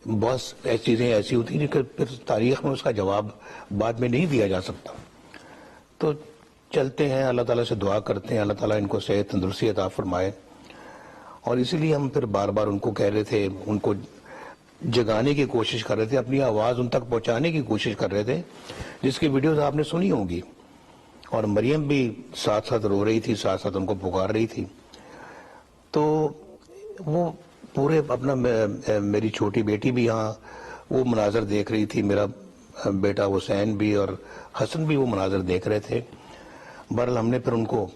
بہت ایسی چیزیں ایسی ہوتی ہیں کہ پھر تاریخ میں اس کا جواب بعد میں نہیں دیا جا سکتا. تو چلتے ہیں, اللہ تعالیٰ سے دعا کرتے ہیں اللہ تعالیٰ ان کو صحت تندرستی عطا فرمائے. اور اسی لیے ہم پھر بار بار ان کو کہہ رہے تھے, ان کو جگانے کی کوشش کر رہے تھے, اپنی آواز ان تک پہنچانے کی کوشش کر رہے تھے, جس کی ویڈیوز آپ نے سنی ہوں گی. اور مریم بھی ساتھ ساتھ رو رہی تھی, ساتھ ساتھ ان کو پکار رہی تھی. تو وہ پورے اپنا, میری چھوٹی بیٹی بھی یہاں وہ مناظر دیکھ رہی تھی, میرا بیٹا حسین بھی اور حسن بھی وہ مناظر دیکھ رہے تھے. بہرحال ہم نے پھر ان کو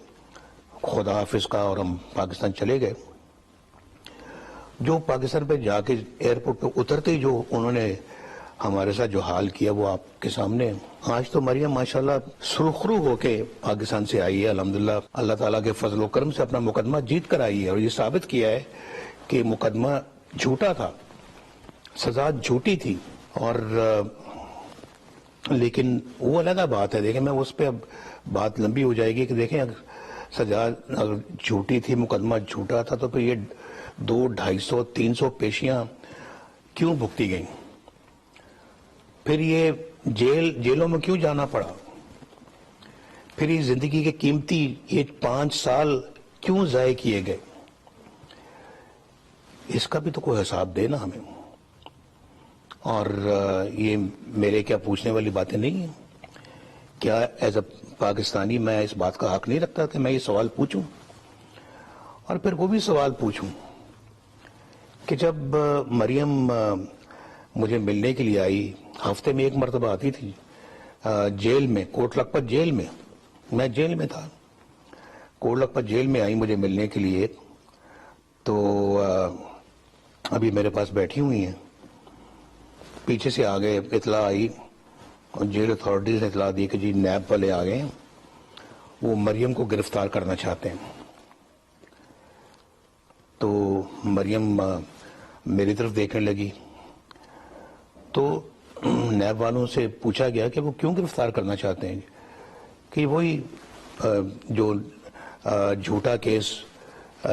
خدا حافظ کہا اور ہم پاکستان چلے گئے. جو پاکستان پہ جا کے ایئرپورٹ پہ اترتے ہی جو انہوں نے ہمارے ساتھ جو حال کیا وہ آپ کے سامنے. آج تو مریم ماشاءاللہ سرخرو ہو کے پاکستان سے آئی ہے, الحمدللہ اللہ تعالیٰ کے فضل و کرم سے اپنا مقدمہ جیت کر آئی ہے, اور یہ ثابت کیا ہے کہ مقدمہ جھوٹا تھا, سزا جھوٹی تھی. اور لیکن وہ علیحدہ بات ہے, دیکھیں میں اس پہ اب بات لمبی ہو جائے گی کہ دیکھیں سزا اگر جھوٹی تھی, مقدمہ جھوٹا تھا, تو پھر یہ 200, 250, 300 پیشیاں کیوں بھگتی گئیں؟ پھر یہ جیلوں میں کیوں جانا پڑا؟ پھر یہ زندگی کے قیمتی یہ 5 سال کیوں ضائع کیے گئے؟ اس کا بھی تو کوئی حساب دے نا ہمیں. اور یہ میرے کیا پوچھنے والی باتیں نہیں ہیں کیا؟ ایز اے پاکستانی میں اس بات کا حق نہیں رکھتا کہ میں یہ سوال پوچھوں؟ اور پھر وہ بھی سوال پوچھوں کہ جب مریم مجھے ملنے کے لیے آئی, ہفتے میں 1 مرتبہ آتی تھی جیل میں, کوٹ لکھپت جیل میں جیل میں تھا, کوٹ لکھپت جیل میں آئی مجھے ملنے کے لیے. تو ابھی میرے پاس بیٹھی ہوئی ہیں, پیچھے سے آگے اطلاع آئی اور جیل اتھارٹیز نے اطلاع دی کہ جی نیب والے آ گئے ہیں, وہ مریم کو گرفتار کرنا چاہتے ہیں. تو مریم میری طرف دیکھنے لگی, تو نیب والوں سے پوچھا گیا کہ وہ کیوں گرفتار کرنا چاہتے ہیں, کہ وہی جو جھوٹا کیس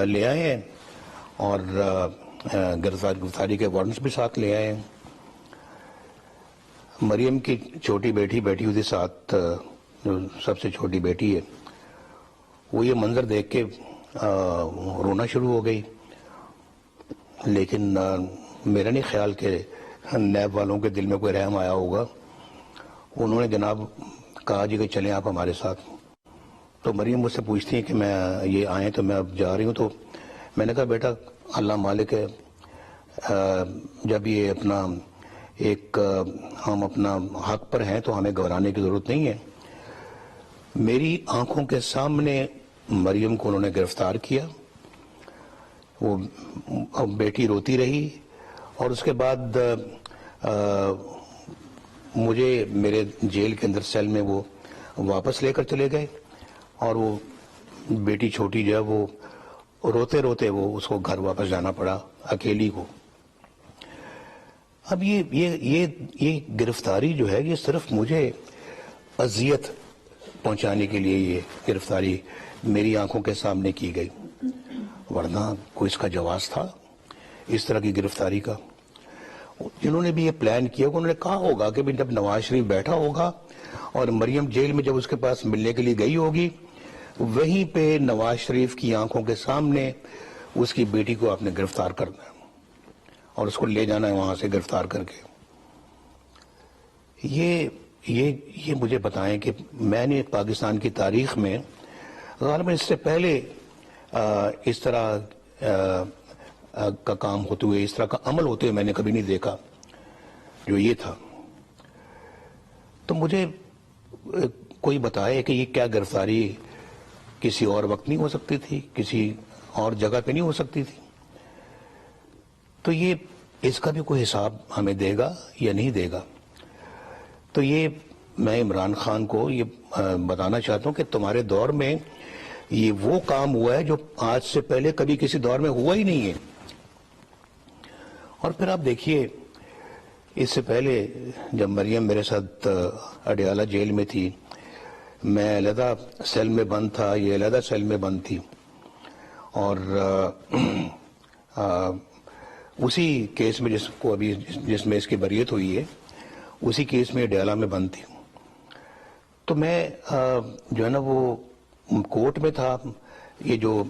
لے آئے ہیں اور گرفتاری کے وارنٹس بھی ساتھ لے آئے ہیں. مریم کی چھوٹی بیٹی بیٹھی ہوئی تھی ساتھ, جو سب سے چھوٹی بیٹی ہے, وہ یہ منظر دیکھ کے رونا شروع ہو گئی. لیکن میرا نہیں خیال کہ نیب والوں کے دل میں کوئی رحم آیا ہوگا. انہوں نے جناب کہا جی کہ چلیں آپ ہمارے ساتھ. تو مریم مجھ سے پوچھتی ہیں کہ میں یہ آئیں تو میں اب جا رہی ہوں. تو میں نے کہا بیٹا اللہ مالک ہے, جب یہ اپنا ایک ہم اپنا حق پر ہیں تو ہمیں گھبرانے کی ضرورت نہیں ہے. میری آنکھوں کے سامنے مریم کو انہوں نے گرفتار کیا, وہ بیٹی روتی رہی, اور اس کے بعد مجھے میرے جیل کے اندر سیل میں وہ واپس لے کر چلے گئے, اور وہ بیٹی چھوٹی جو ہے وہ روتے روتے وہ اس کو گھر واپس جانا پڑا اکیلی کو. اب یہ گرفتاری جو ہے یہ صرف مجھے اذیت پہنچانے کے لیے یہ گرفتاری میری آنکھوں کے سامنے کی گئی, ورنہ کوئی اس کا جواز تھا اس طرح کی گرفتاری کا؟ جنہوں نے بھی یہ پلان کیا انہوں نے کہا ہوگا کہ جب نواز شریف بیٹھا ہوگا اور مریم جیل میں جب اس کے پاس ملنے کے لیے گئی ہوگی, وہیں پہ نواز شریف کی آنکھوں کے سامنے اس کی بیٹی کو آپ نے گرفتار کرنا ہے اور اس کو لے جانا ہے وہاں سے گرفتار کر کے. یہ مجھے بتائیں کہ میں نے پاکستان کی تاریخ میں غالباً اس سے پہلے اس طرح کا کام ہوتے ہوئے, اس طرح کا عمل ہوتے ہوئے میں نے کبھی نہیں دیکھا جو یہ تھا. تو مجھے کوئی بتائے کہ یہ کیا گرفتاری کسی اور وقت نہیں ہو سکتی تھی, کسی اور جگہ پہ نہیں ہو سکتی تھی؟ تو یہ اس کا بھی کوئی حساب ہمیں دے گا یا نہیں دے گا؟ تو یہ میں عمران خان کو یہ بتانا چاہتا ہوں کہ تمہارے دور میں یہ وہ کام ہوا ہے جو آج سے پہلے کبھی کسی دور میں ہوا ہی نہیں ہے. اور پھر آپ دیکھیے, اس سے پہلے جب مریم میرے ساتھ اڈیالہ جیل میں تھی, میں علیحدہ سیل میں بند تھا, یہ علیحدہ سیل میں بند تھی, اور اسی کیس میں جس میں اس کی بریت ہوئی ہے، اسی کیس میں ڈیالہ میں بند تھی. تو میں جو ہے نا وہ کورٹ میں تھا، یہ جو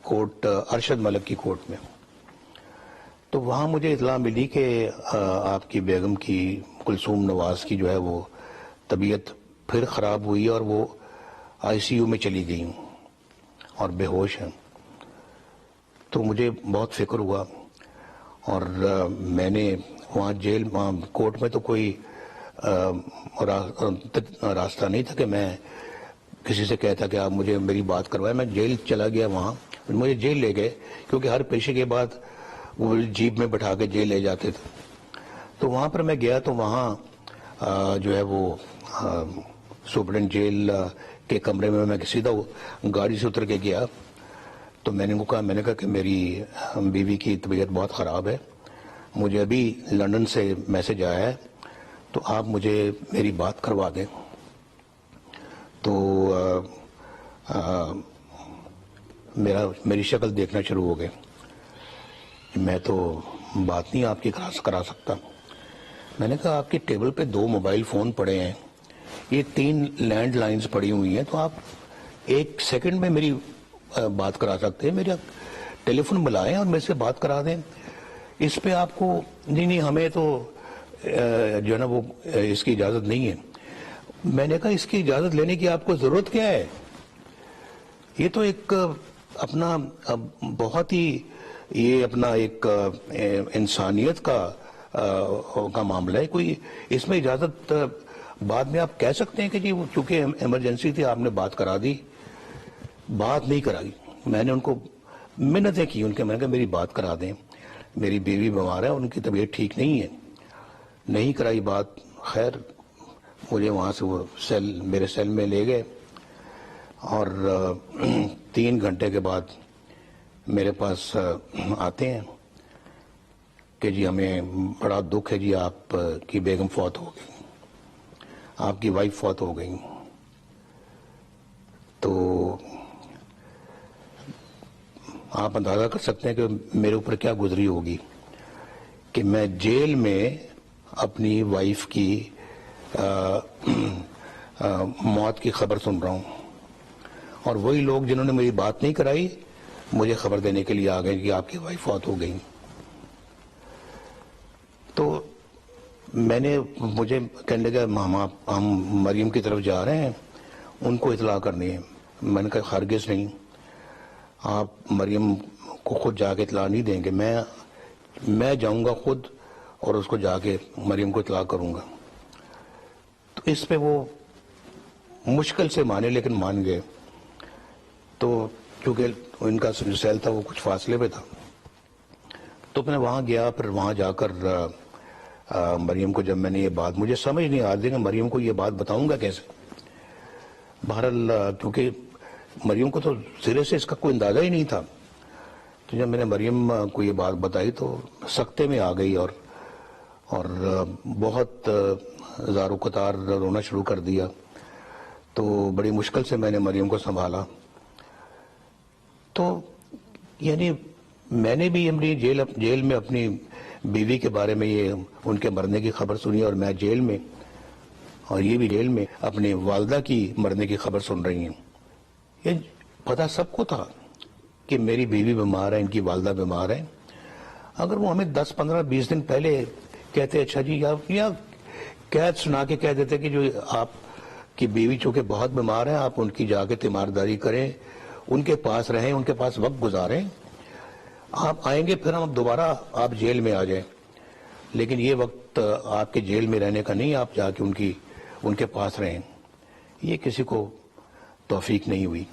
کورٹ ارشد ملک کی کورٹ میں. تو وہاں مجھے اطلاع ملی کہ آپ کی بیگم کی، کلثوم نواز کی جو ہے وہ طبیعت پھر خراب ہوئی اور وہ آئی سی یو میں چلی گئی اور بے ہوش ہیں. تو مجھے بہت فکر ہوا، اور میں نے وہاں کورٹ میں تو کوئی راستہ نہیں تھا کہ میں کسی سے کہتا کہ آپ مجھے میری بات کروائیں. میں جیل چلا گیا. وہاں مجھے جیل لے گئے، کیونکہ ہر پیشے کے بعد وہ جیپ میں بٹھا کے جیل لے جاتے تھے. تو وہاں پر میں گیا تو وہاں جو ہے وہ سپرڈنٹ جیل کے کمرے میں سیدھا گاڑی سے اتر کے گیا. تو میں نے کہا کہ میری بیوی کی طبیعت بہت خراب ہے، مجھے ابھی لندن سے میسج آیا ہے، تو آپ مجھے میری بات کروا دیں. تو میری شکل دیکھنا شروع ہو گئے. میں تو بات نہیں آپ کی کرا سکتا. میں نے کہا آپ کی ٹیبل پہ 2 موبائل فون پڑے ہیں، یہ 3 لینڈ لائنز پڑی ہوئی ہیں، تو آپ 1 سیکنڈ میں میری بات کرا سکتے ہیں. میرا ٹیلی فون ملائیں اور میرے سے بات کرا دیں. اس پہ آپ کو نہیں ہمیں تو جو ہے نا وہ اس کی اجازت نہیں ہے. میں نے کہا اس کی اجازت لینے کی آپ کو ضرورت کیا ہے؟ یہ تو ایک اپنا بہت ہی یہ اپنا ایک انسانیت کا معاملہ ہے. کوئی اس میں اجازت بعد میں آپ کہہ سکتے ہیں کہ جی چونکہ ایمرجنسی تھی آپ نے بات کرا دی. بات نہیں کرائی. میں نے ان کو منتیں کی، میں نے کہا میری بات کرا دیں، میری بیوی بیمار ہے، ان کی طبیعت ٹھیک نہیں ہے. نہیں کرائی بات. خیر مجھے وہاں سے وہ میرے سیل میں لے گئے، اور 3 گھنٹے کے بعد میرے پاس آتے ہیں کہ جی ہمیں بڑا دکھ ہے جی، آپ کی بیگم فوت ہو گئی، آپ کی وائف فوت ہو گئی. تو آپ اندازہ کر سکتے ہیں کہ میرے اوپر کیا گزری ہوگی کہ میں جیل میں اپنی وائف کی موت کی خبر سن رہا ہوں، اور وہی لوگ جنہوں نے میری بات نہیں کرائی مجھے خبر دینے کے لیے آ گئے کہ آپ کی وائف فوت ہو گئی. تو مجھے کہنے لگا ہم مریم کی طرف جا رہے ہیں، ان کو اطلاع کرنی ہے. میں نے کہا ہرگز نہیں، آپ مریم کو خود جا کے اطلاع نہیں دیں گے. میں جاؤں گا خود اور اس کو جا کے مریم کو اطلاع کروں گا. تو اس پہ وہ مشکل سے مانے، لیکن مان گئے. تو چونکہ ان کا جو سیل تھا وہ کچھ فاصلے پہ تھا، تو میں وہاں گیا. پھر وہاں جا کر مریم کو جب میں نے یہ بات، مجھے سمجھ نہیں آ رہی کہ مریم کو یہ بات بتاؤں گا کیسے. بہرحال کیونکہ مریم کو تو سرے سے اس کا کوئی اندازہ ہی نہیں تھا. تو جب میں نے مریم کو یہ بات بتائی تو سکتے میں آ گئی اور بہت زار و قطار رونا شروع کر دیا. تو بڑی مشکل سے میں نے مریم کو سنبھالا. تو یعنی میں نے بھی اپنی جیل میں اپنی بیوی کے بارے میں یہ ان کے مرنے کی خبر سنی، اور میں جیل میں، اور یہ بھی جیل میں اپنی والدہ کی مرنے کی خبر سن رہی ہیں. یہ پتہ سب کو تھا کہ میری بیوی بیمار ہے، ان کی والدہ بیمار ہے. اگر وہ ہمیں 10 15 20 دن پہلے کہتے اچھا جی یا قید سنا کے کہہ دیتے کہ جو آپ کی بیوی چونکہ بہت بیمار ہے، آپ ان کی جا کے تیمارداری کریں، ان کے پاس رہیں، ان کے پاس وقت گزاریں، آپ آئیں گے پھر ہم دوبارہ آپ جیل میں آ جائیں. لیکن یہ وقت آپ کے جیل میں رہنے کا نہیں، آپ جا کے ان کے پاس رہیں. یہ کسی کو توفیق نہیں ہوئی.